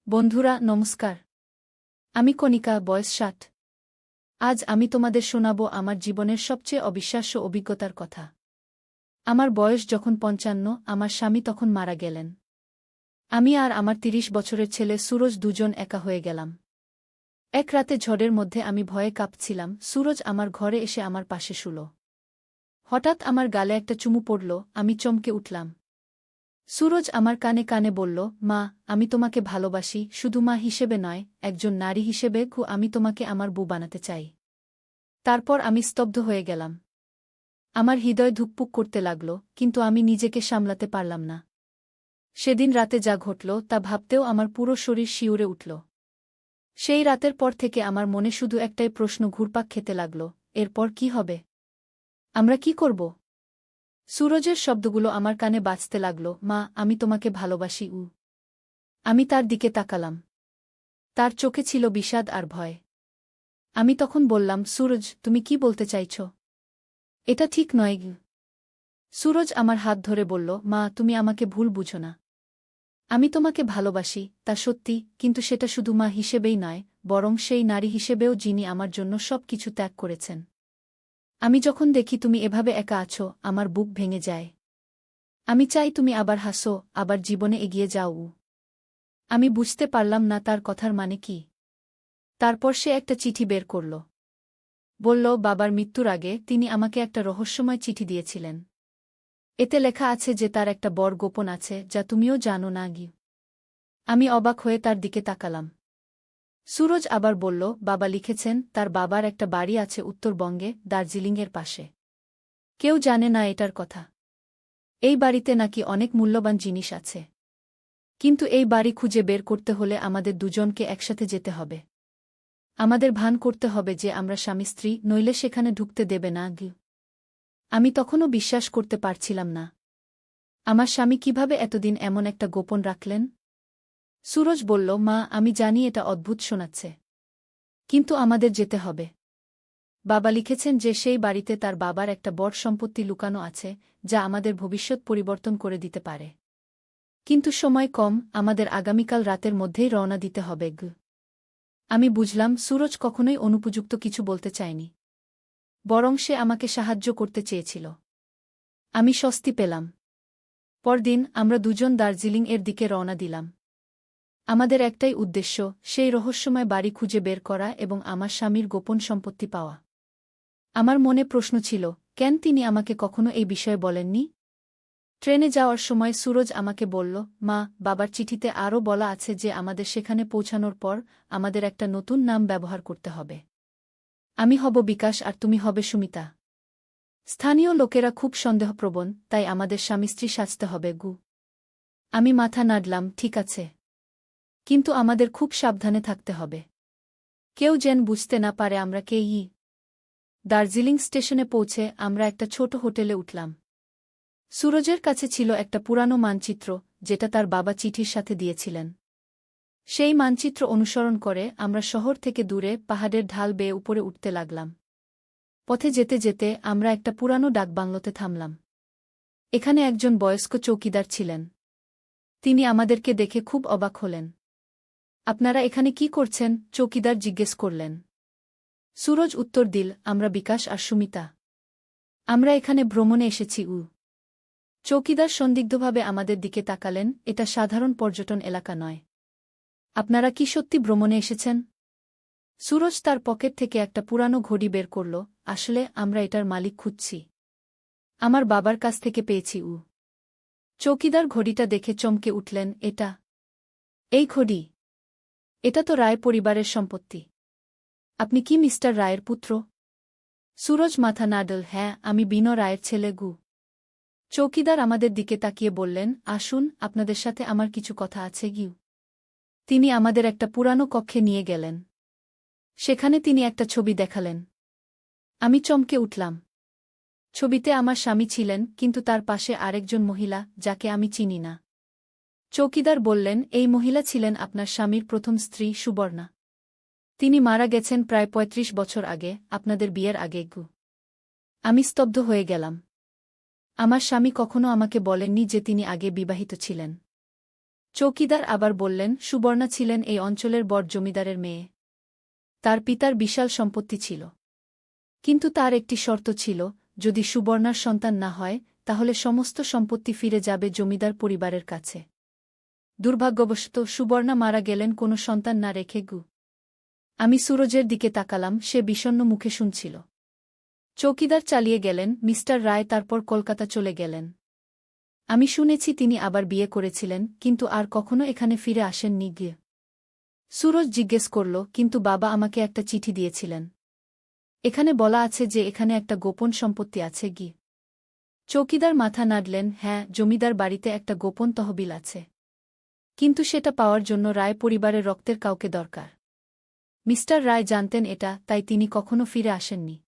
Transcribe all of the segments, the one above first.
বন্ধুরা নমস্কার। আমি কণিকা, বয়স 60। আজ আমি তোমাদের শোনাব আমার জীবনের সবচেয়ে অবিশ্বাস্য অভিজ্ঞতার কথা। আমার বয়স যখন 55, আমার স্বামী তখন মারা গেলেন। আমি আর আমার 30 বছরের ছেলে সুরজ দুজন একা হয়ে গেলাম। এক রাতে ঝড়ের মধ্যে আমি ভয়ে কাঁপছিলাম। সুরজ আমার ঘরে এসে আমার পাশে শুল। হঠাৎ আমার গালে একটা চুমু পড়ল। আমি চমকে উঠলাম। সুরজ আমার কানে কানে বলল, মা, আমি তোমাকে ভালোবাসি, শুধু মা হিসেবে নয়, একজন নারী হিসেবে আমি তোমাকে আমার বউ বানাতে চাই। তারপর আমি স্তব্ধ হয়ে গেলাম। আমার হৃদয় ধুকপুক করতে লাগল, কিন্তু আমি নিজেকে সামলাতে পারলাম না। সেদিন রাতে যা ঘটল তা ভাবতেও আমার পুরো শরীর শিউরে উঠল। সেই রাতের পর থেকে আমার মনে শুধু একটাই প্রশ্ন ঘুরপাক খেতে লাগল, এরপর কি হবে? আমরা কি করব? সুরজের শব্দগুলো আমার কানে বাজতে লাগল, মা, আমি তোমাকে ভালোবাসি। আমি তার দিকে তাকালাম। তার চোখে ছিল বিষাদ আর ভয়। আমি তখন বললাম, সুরজ, তুমি কি বলতে চাইছ? এটা ঠিক নয়। সুরজ আমার হাত ধরে বলল, মা, তুমি আমাকে ভুল বুঝো না। আমি তোমাকে ভালোবাসি, তা সত্যি, কিন্তু সেটা শুধু মা হিসেবেই নয়, বরং সেই নারী হিসেবেও যিনি আমার জন্য সব কিছু ত্যাগ করেছেন। আমি যখন দেখি তুমি এভাবে একা আছো, আমার বুক ভেঙে যায়। আমি চাই তুমি আবার হাসো, আবার জীবনে এগিয়ে যাও। আমি বুঝতে পারলাম না তার কথার মানে কি। তারপর সে একটা চিঠি বের করল। বলল, বাবার মৃত্যুর আগে তিনি আমাকে একটা রহস্যময় চিঠি দিয়েছিলেন। এতে লেখা আছে যে তার একটা বড় গোপন আছে, যা তুমিও জানো না। আমি অবাক হয়ে তার দিকে তাকালাম। সুরজ আবার বলল, বাবা লিখেছেন তার বাবার একটা বাড়ি আছে উত্তরবঙ্গে, দার্জিলিংয়ের পাশে। কেউ জানে না এটার কথা। এই বাড়িতে নাকি অনেক মূল্যবান জিনিস আছে। কিন্তু এই বাড়ি খুঁজে বের করতে হলে আমাদের দুজনকে একসাথে যেতে হবে। আমাদের ভান করতে হবে যে আমরা স্বামী স্ত্রী, নইলে সেখানে ঢুকতে দেবে না। আমি তখনও বিশ্বাস করতে পারছিলাম না। আমার স্বামী কিভাবে এতদিন এমন একটা গোপন রাখলেন? সুরজ বলল, মা, আমি জানি এটা অদ্ভুত শোনাচ্ছে, কিন্তু আমাদের যেতে হবে। বাবা লিখেছেন যে সেই বাড়িতে তার বাবার একটা বড় সম্পত্তি লুকানো আছে, যা আমাদের ভবিষ্যৎ পরিবর্তন করে দিতে পারে। কিন্তু সময় কম, আমাদের আগামীকাল রাতের মধ্যেই রওনা দিতে হবে। আমি বুঝলাম সুরজ কখনোই অনুপযুক্ত কিছু বলতে চায়নি, বরং সে আমাকে সাহায্য করতে চেয়েছিল। আমি স্বস্তি পেলাম। পরদিন আমরা দুজন দার্জিলিং এর দিকে রওনা দিলাম। আমাদের একটাই উদ্দেশ্য, সেই রহস্যময় বাড়ি খুঁজে বের করা এবং আমার স্বামীর গোপন সম্পত্তি পাওয়া। আমার মনে প্রশ্ন ছিল, কেন তিনি আমাকে কখনো এই বিষয়ে বলেননি? ট্রেনে যাওয়ার সময় সুরজ আমাকে বলল, মা, বাবার চিঠিতে আরও বলা আছে যে আমাদের সেখানে পৌঁছানোর পর আমাদের একটা নতুন নাম ব্যবহার করতে হবে। আমি হব বিকাশ আর তুমি হবে সুমিতা। স্থানীয় লোকেরা খুব সন্দেহপ্রবণ, তাই আমাদের স্বামী স্ত্রী সাজতে হবে। আমি মাথা নাড়লাম, ঠিক আছে। কিন্তু আমাদের খুব সাবধানে থাকতে হবে। কেউ যেন বুঝতে না পারে আমরা কে। দার্জিলিং স্টেশনে পৌঁছে আমরা একটা ছোট হোটেলে উঠলাম। সুরজের কাছে ছিল একটা পুরানো মানচিত্র, যেটা তার বাবা চিঠির সাথে দিয়েছিলেন। সেই মানচিত্র অনুসরণ করে আমরা শহর থেকে দূরে পাহাড়ের ঢাল বেয়ে উপরে উঠতে লাগলাম। পথে যেতে যেতে আমরা একটা পুরানো ডাকবাংলোতে থামলাম। এখানে একজন বয়স্ক চৌকিদার ছিলেন। তিনি আমাদেরকে দেখে খুব অবাক হলেন। আপনারা এখানে কি করছেন? চৌকিদার জিজ্ঞেস করলেন। সুরজ উত্তর দিল, আমরা বিকাশ আর সুমিতা। আমরা এখানে ভ্রমণে এসেছি। চৌকিদার সন্দিগ্ধভাবে আমাদের দিকে তাকালেন, এটা সাধারণ পর্যটন এলাকা নয়। আপনারা কি সত্যি ভ্রমণে এসেছেন? সুরজ তার পকেট থেকে একটা পুরানো ঘড়ি বের করল, আসলে আমরা এটার মালিক খুঁজছি। আমার বাবার কাছ থেকে পেয়েছি। চৌকিদার ঘড়িটা দেখে চমকে উঠলেন, এটা? এই ঘড়ি? এটা তো রায় পরিবারের সম্পত্তি। আপনি কি মিস্টার রায়ের পুত্র? সুরজ মাথা নাড়ল, হ্যাঁ, আমি বিনো রায়ের ছেলে। চৌকিদার আমাদের দিকে তাকিয়ে বললেন, আসুন, আপনাদের সাথে আমার কিছু কথা আছে। তিনি আমাদের একটা পুরানো কক্ষে নিয়ে গেলেন। সেখানে তিনি একটা ছবি দেখালেন। আমি চমকে উঠলাম। ছবিতে আমার স্বামী ছিলেন, কিন্তু তার পাশে আরেকজন মহিলা, যাকে আমি চিনি না। চৌকিদার বললেন, এই মহিলা ছিলেন আপনার স্বামীর প্রথম স্ত্রী সুবর্ণা। তিনি মারা গেছেন প্রায় ৩৫ বছর আগে, আপনাদের বিয়ের আগে। আমি স্তব্ধ হয়ে গেলাম। আমার স্বামী কখনো আমাকে বলেননি যে তিনি আগে বিবাহিত ছিলেন। চৌকিদার আবার বললেন, সুবর্ণা ছিলেন এই অঞ্চলের বড় জমিদারের মেয়ে। তার পিতার বিশাল সম্পত্তি ছিল। কিন্তু তার একটি শর্ত ছিল, যদি সুবর্ণার সন্তান না হয় তাহলে সমস্ত সম্পত্তি ফিরে যাবে জমিদার পরিবারের কাছে। দুর্ভাগ্যবশত সুবর্ণা মারা গেলেন কোনো সন্তান না রেখে। আমি সুরজের দিকে তাকালাম, সে বিষণ্ণ মুখে শুনছিল। চৌকিদার চালিয়ে গেলেন, মিস্টার রায় তারপর কলকাতা চলে গেলেন। আমি শুনেছি তিনি আবার বিয়ে করেছিলেন, কিন্তু আর কখনো এখানে ফিরে আসেননি। গিয়ে সুরজ জিজ্ঞেস করল, কিন্তু বাবা আমাকে একটা চিঠি দিয়েছিলেন। এখানে বলা আছে যে এখানে একটা গোপন সম্পত্তি আছে। চৌকিদার মাথা নাড়লেন, হ্যাঁ, জমিদার বাড়িতে একটা গোপন তহবিল আছে। কিন্তু সেটা পাওয়ার জন্য রায় পরিবারের রক্তের কাউকে দরকার। মিস্টার রায় জানতেন এটা, তাই তিনি কখনো ফিরে আসেননি।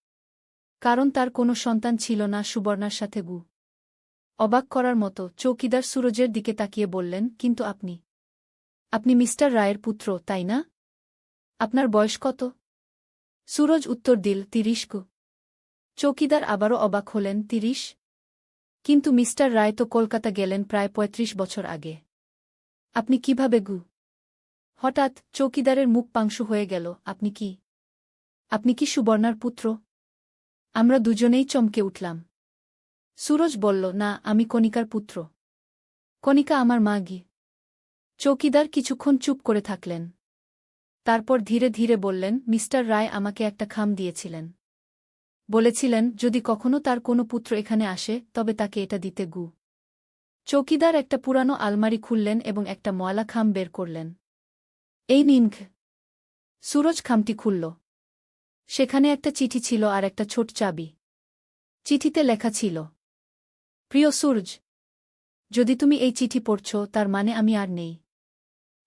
কারণ তার কোনো সন্তান ছিল না সুবর্ণার সাথে। অবাক করার মতো চৌকিদার সুরজের দিকে তাকিয়ে বললেন, কিন্তু আপনি মিস্টার রায়ের পুত্র, তাই না? আপনার বয়স কত? সুরজ উত্তর দিল, 30। চৌকিদার আবারও অবাক হলেন, 30? কিন্তু মিস্টার রায় তো কলকাতা গেলেন প্রায় 35 বছর আগে। আপনি কিভাবে? হঠাৎ চৌকিদারের মুখ পাংশু হয়ে গেল। আপনি কি সুবর্ণার পুত্র? আমরা দুজনেই চমকে উঠলাম। সুরজ বলল, না, আমি কণিকার পুত্র। কণিকা আমার মা। চৌকিদার কিছুক্ষণ চুপ করে থাকলেন। তারপর ধীরে ধীরে বললেন, মিস্টার রায় আমাকে একটা খাম দিয়েছিলেন। বলেছিলেন, যদি কখনো তার কোনো পুত্র এখানে আসে তবে তাকে এটা দিতে। চৌকিদার একটা পুরানো আলমারি খুললেন এবং একটা ময়লা খাম বের করলেন। এই নিন। সুরজ খামটি খুলল। সেখানে একটা চিঠি ছিল আর একটা ছোট চাবি। চিঠিতে লেখা ছিল, প্রিয় সূরজ, যদি তুমি এই চিঠি পড়ছ তার মানে আমি আর নেই।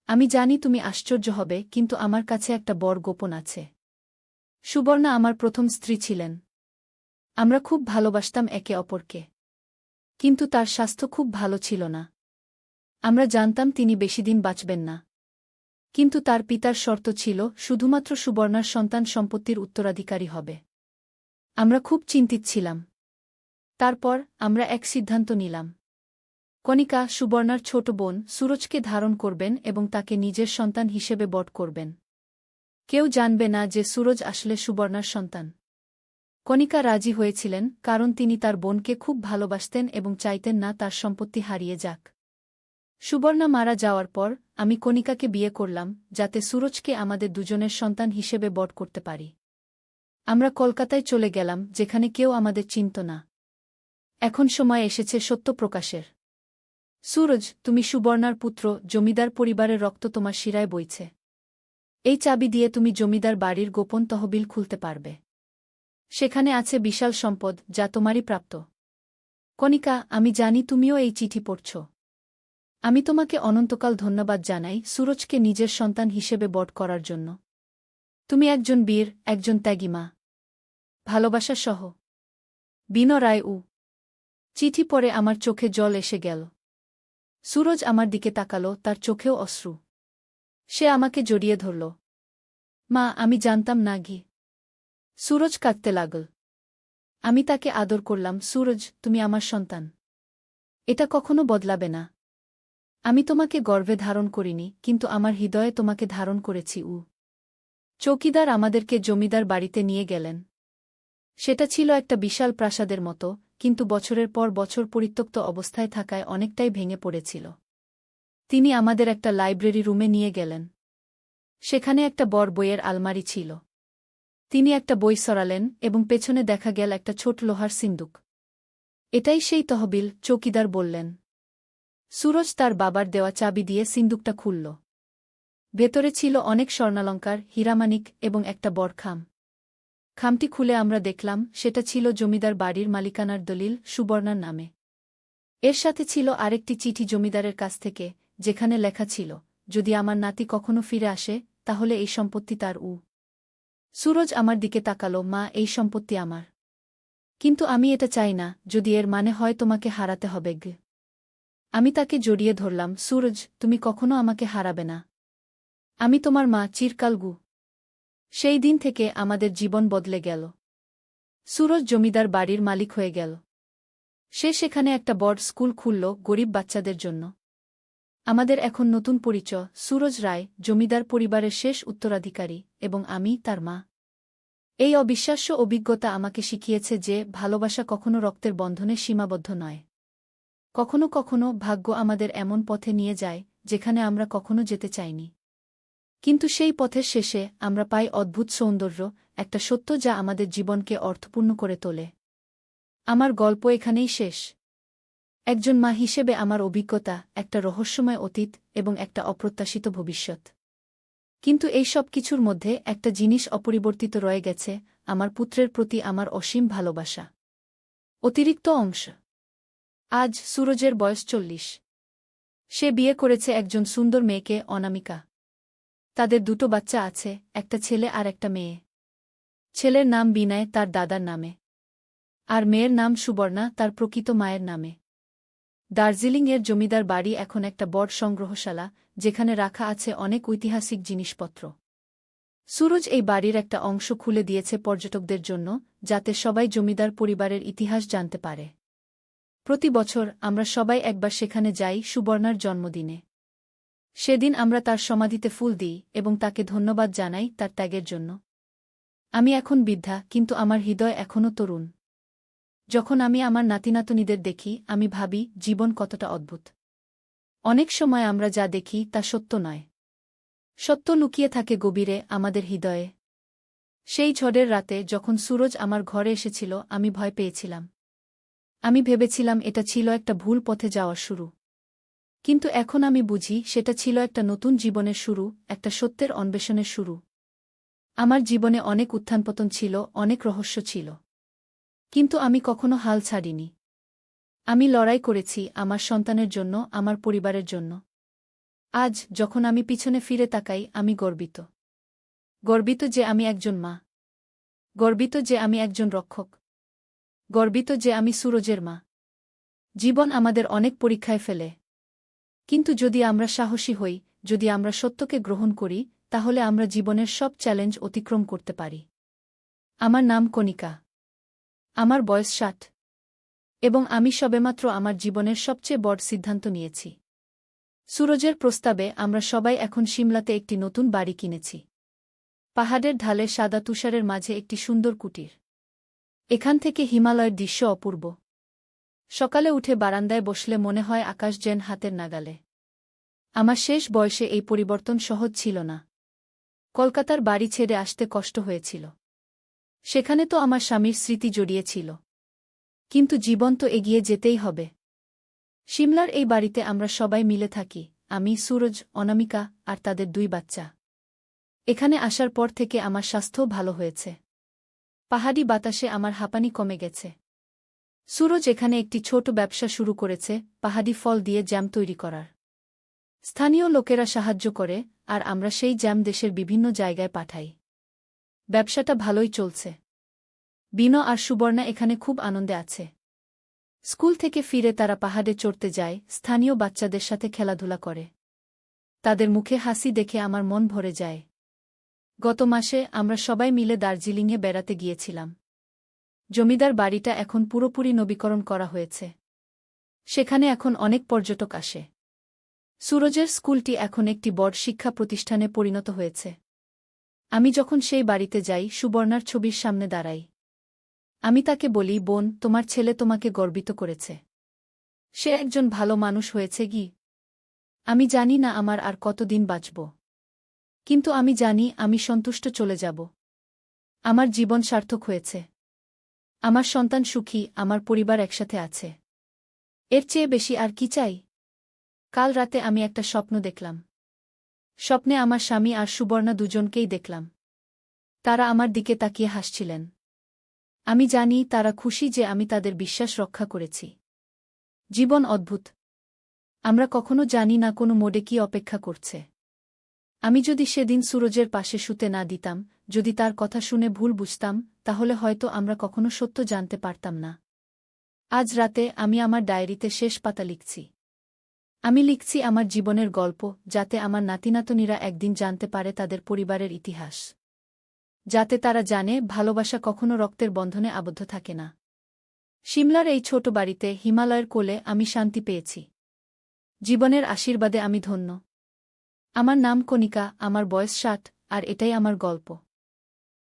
আমি জানি তুমি আশ্চর্য হবে, কিন্তু আমার কাছে একটা বড় গোপন আছে। সুবর্ণা আমার প্রথম স্ত্রী ছিলেন। আমরা খুব ভালোবাসতাম একে অপরকে। কিন্তু তার স্বাস্থ্য খুব ভালো ছিল না। আমরা জানতাম তিনি বেশিদিন বাঁচবেন না। কিন্তু তার পিতার শর্ত ছিল, শুধুমাত্র সুবর্ণার সন্তান সম্পত্তির উত্তরাধিকারী হবে। আমরা খুব চিন্তিত ছিলাম। তারপর আমরা এক সিদ্ধান্ত নিলাম। কণিকা, সুবর্ণার ছোট বোন, সুরজকে ধারণ করবেন এবং তাকে নিজের সন্তান হিসেবে বট করবেন। কেউ জানবে না যে সুরজ আসলে সুবর্ণার সন্তান। কণিকা রাজি হয়েছিলেন, কারণ তিনি তার বোনকে খুব ভালোবাসতেন এবং চাইতেন না তার সম্পত্তি হারিয়ে যাক। সুবর্ণা মারা যাওয়ার পর আমি কণিকাকে বিয়ে করলাম, যাতে সুরজকে আমাদের দুজনের সন্তান হিসেবে বট করতে পারি। আমরা কলকাতায় চলে গেলাম, যেখানে কেউ আমাদের চিনত না। এখন সময় এসেছে সত্য প্রকাশের। সুরজ, তুমি সুবর্ণার পুত্র, জমিদার পরিবারের রক্ত তোমার শিরায় বইছে। এই চাবি দিয়ে তুমি জমিদার বাড়ির গোপন তহবিল খুলতে পারবে। সেখানে আছে বিশাল সম্পদ, যা তোমারই প্রাপ্ত। কণিকা, আমি জানি তুমিও এই চিঠি পড়ছ। আমি তোমাকে অনন্তকাল ধন্যবাদ জানাই সুরজকে নিজের সন্তান হিসেবে বট করার জন্য। তুমি একজন বীর, একজন ত্যাগী মা। ভালোবাসা সহ, বিনয়। চিঠি পড়ে আমার চোখে জল এসে গেল। সুরজ আমার দিকে তাকালো, তার চোখেও অশ্রু। সে আমাকে জড়িয়ে ধরল। মা, আমি জানতাম না। সুরজ কাঁদতে লাগল। আমি তাকে আদর করলাম, সুরজ, তুমি আমার সন্তান। এটা কখনো বদলাবে না। আমি তোমাকে গর্ভে ধারণ করিনি, কিন্তু আমার হৃদয়ে তোমাকে ধারণ করেছি। চৌকিদার আমাদেরকে জমিদার বাড়িতে নিয়ে গেলেন। সেটা ছিল একটা বিশাল প্রাসাদের মতো, কিন্তু বছরের পর বছর পরিত্যক্ত অবস্থায় থাকায় অনেকটাই ভেঙে পড়েছিল। তিনি আমাদের একটা লাইব্রেরি রুমে নিয়ে গেলেন। সেখানে একটা বড় বইয়ের আলমারি ছিল। তিনি একটা বই সরালেন এবং পেছনে দেখা গেল একটা ছোট লোহার সিন্দুক। এটাই সেই তহবিল, চৌকিদার বললেন। সুরজ তার বাবার দেওয়া চাবি দিয়ে সিন্দুকটা খুলল। ভেতরে ছিল অনেক স্বর্ণালঙ্কার, হীরামানিক এবং একটা বড় খাম। খামটি খুলে আমরা দেখলাম, সেটা ছিল জমিদার বাড়ির মালিকানার দলিল, সুবর্ণার নামে। এর সাথে ছিল আরেকটি চিঠি জমিদারের কাছ থেকে, যেখানে লেখা ছিল, যদি আমার নাতি কখনো ফিরে আসে তাহলে এই সম্পত্তি তার। সুরজ আমার দিকে তাকালো, মা, এই সম্পত্তি আমার। কিন্তু আমি এটা চাই না, যদি এর মানে হয় তোমাকে হারাতে হবে। আমি তাকে জড়িয়ে ধরলাম, সুরজ, তুমি কখনো আমাকে হারাবে না। আমি তোমার মা, চিরকাল। সেই দিন থেকে আমাদের জীবন বদলে গেল। সুরজ জমিদার বাড়ির মালিক হয়ে গেল। সে সেখানে একটা বড় স্কুল খুলল, গরিব বাচ্চাদের জন্য। আমাদের এখন নতুন পরিচয়, সুরজ রায়, জমিদার পরিবারের শেষ উত্তরাধিকারী, এবং আমি তার মা। এই অবিশ্বাস্য অভিজ্ঞতা আমাকে শিখিয়েছে যে ভালোবাসা কখনো রক্তের বন্ধনে সীমাবদ্ধ নয়। কখনো কখনো ভাগ্য আমাদের এমন পথে নিয়ে যায় যেখানে আমরা কখনো যেতে চাইনি। কিন্তু সেই পথের শেষে আমরা পাই অদ্ভুত সৌন্দর্য, একটা সত্য যা আমাদের জীবনকে অর্থপূর্ণ করে তোলে। আমার গল্প এখানেই শেষ। একজন মা হিসেবে আমার অভিজ্ঞতা, একটা রহস্যময় অতীত এবং একটা অপ্রত্যাশিত ভবিষ্যৎ। কিন্তু এই সব কিছুর মধ্যে একটা জিনিস অপরিবর্তিত রয়ে গেছে, আমার পুত্রের প্রতি আমার অসীম ভালোবাসা। অতিরিক্ত অংশ। আজ সুরজের বয়স 40। সে বিয়ে করেছে একজন সুন্দর মেয়েকে, অনামিকা। তাদের দুটো বাচ্চা আছে, একটা ছেলে আর একটা মেয়ে। ছেলের নাম বিনয়, তার দাদার নামে। আর মেয়ের নাম সুবর্ণা, তার প্রকৃত মায়ের নামে। দার্জিলিংয়ের জমিদার বাড়ি এখন একটা বড় সংগ্রহশালা, যেখানে রাখা আছে অনেক ঐতিহাসিক জিনিসপত্র। সুরজ এই বাড়ির একটা অংশ খুলে দিয়েছে পর্যটকদের জন্য, যাতে সবাই জমিদার পরিবারের ইতিহাস জানতে পারে। প্রতি বছর আমরা সবাই একবার সেখানে যাই সুবর্ণার জন্মদিনে। সেদিন আমরা তার সমাধিতে ফুল দিই এবং তাকে ধন্যবাদ জানাই তার ত্যাগের জন্য। আমি এখন বৃদ্ধা, কিন্তু আমার হৃদয় এখনও তরুণ। যখন আমি আমার নাতিনাতনীদের দেখি, আমি ভাবি জীবন কতটা অদ্ভুত। অনেক সময় আমরা যা দেখি তা সত্য নয়। সত্য লুকিয়ে থাকে গভীরে, আমাদের হৃদয়ে। সেই ঝড়ের রাতে যখন সুরজ আমার ঘরে এসেছিল, আমি ভয় পেয়েছিলাম। আমি ভেবেছিলাম এটা ছিল একটা ভুল পথে যাওয়ার শুরু। কিন্তু এখন আমি বুঝি সেটা ছিল একটা নতুন জীবনের শুরু, একটা সত্যের অন্বেষণের শুরু। আমার জীবনে অনেক উত্থানপতন ছিল, অনেক রহস্য ছিল। কিন্তু আমি কখনো হাল ছাড়িনি। আমি লড়াই করেছি আমার সন্তানের জন্য, আমার পরিবারের জন্য। আজ যখন আমি পিছনে ফিরে তাকাই, আমি গর্বিত। গর্বিত যে আমি একজন মা। গর্বিত যে আমি একজন রক্ষক। গর্বিত যে আমি সুরজের মা। জীবন আমাদের অনেক পরীক্ষায় ফেলে। কিন্তু যদি আমরা সাহসী হই, যদি আমরা সত্যকে গ্রহণ করি, তাহলে আমরা জীবনের সব চ্যালেঞ্জ অতিক্রম করতে পারি। আমার নাম কণিকা। আমার বয়স 60। এবং আমি সবেমাত্র আমার জীবনের সবচেয়ে বড় সিদ্ধান্ত নিয়েছি। সুরজের প্রস্তাবে আমরা সবাই এখন সিমলাতে একটি নতুন বাড়ি কিনেছি। পাহাড়ের ঢালে সাদা তুষারের মাঝে একটি সুন্দর কুটির। এখান থেকে হিমালয়ের দৃশ্য অপূর্ব। সকালে উঠে বারান্দায় বসলে মনে হয় আকাশ যেন হাতের নাগালে। আমার শেষ বয়সে এই পরিবর্তন সহজ ছিল না। কলকাতার বাড়ি ছেড়ে আসতে কষ্ট হয়েছিল। সেখানে তো আমার স্বামীর স্মৃতি জড়িয়েছিল। কিন্তু জীবন তো এগিয়ে যেতেই হবে। সিমলার এই বাড়িতে আমরা সবাই মিলে থাকি, আমি, সুরজ, অনামিকা আর তাদের 2 বাচ্চা। এখানে আসার পর থেকে আমার স্বাস্থ্যও ভালো হয়েছে। পাহাড়ি বাতাসে আমার হাঁপানি কমে গেছে। সুরজ এখানে একটি ছোট ব্যবসা শুরু করেছে, পাহাড়ি ফল দিয়ে জ্যাম তৈরি করার। স্থানীয় লোকেরা সাহায্য করে, আর আমরা সেই জ্যাম দেশের বিভিন্ন জায়গায় পাঠাই। ব্যবসাটা ভালোই চলছে। বিনো আর সুবর্ণা এখানে খুব আনন্দে আছে। স্কুল থেকে ফিরে তারা পাহাড়ে চড়তে যায়, স্থানীয় বাচ্চাদের সাথে খেলাধুলা করে। তাদের মুখে হাসি দেখে আমার মন ভরে যায়। গত মাসে আমরা সবাই মিলে দার্জিলিংয়ে বেড়াতে গিয়েছিলাম। জমিদার বাড়িটা এখন পুরোপুরি নবীকরণ করা হয়েছে। সেখানে এখন অনেক পর্যটক আসে। সুরজের স্কুলটি এখন একটি বড় শিক্ষা প্রতিষ্ঠানে পরিণত হয়েছে। আমি যখন সেই বাড়িতে যাই, সুবর্ণার ছবির সামনে দাঁড়াই। আমি তাকে বলি, বোন, তোমার ছেলে তোমাকে গর্বিত করেছে। সে একজন ভালো মানুষ হয়েছে কি? আমি জানি না আমার আর কতদিন বাঁচব। কিন্তু আমি জানি আমি সন্তুষ্ট চলে যাব। আমার জীবন সার্থক হয়েছে। আমার সন্তান সুখী, আমার পরিবার একসাথে আছে। এর চেয়ে বেশি আর কি চাই? কাল রাতে আমি একটা স্বপ্ন দেখলাম। স্বপ্নে আমার স্বামী আর সুবর্ণা দুজনকেই দেখলাম। তারা আমার দিকে তাকিয়ে হাসছিলেন। আমি জানি তারা খুশি যে আমি তাদের বিশ্বাস রক্ষা করেছি। জীবন অদ্ভুত। আমরা কখনো জানি না কোনো মোড়ে কি অপেক্ষা করছে। আমি যদি সেদিন সুরজের পাশে শুতে না দিতাম, যদি তার কথা শুনে ভুল বুঝতাম, তাহলে হয়তো আমরা কখনো সত্য জানতে পারতাম না। আজ রাতে আমি আমার ডায়েরিতে শেষ পাতা লিখছি। আমি লিখছি আমার জীবনের গল্প, যাতে আমার নাতিনাতনীরা একদিন জানতে পারে তাদের পরিবারের ইতিহাস। যাতে তারা জানে ভালোবাসা কখনো রক্তের বন্ধনে আবদ্ধ থাকে না। সিমলার এই ছোট বাড়িতে, হিমালয়ের কোলে আমি শান্তি পেয়েছি। জীবনের আশীর্বাদে আমি ধন্য। আমার নাম কণিকা, আমার বয়স 60, আর এটাই আমার গল্প।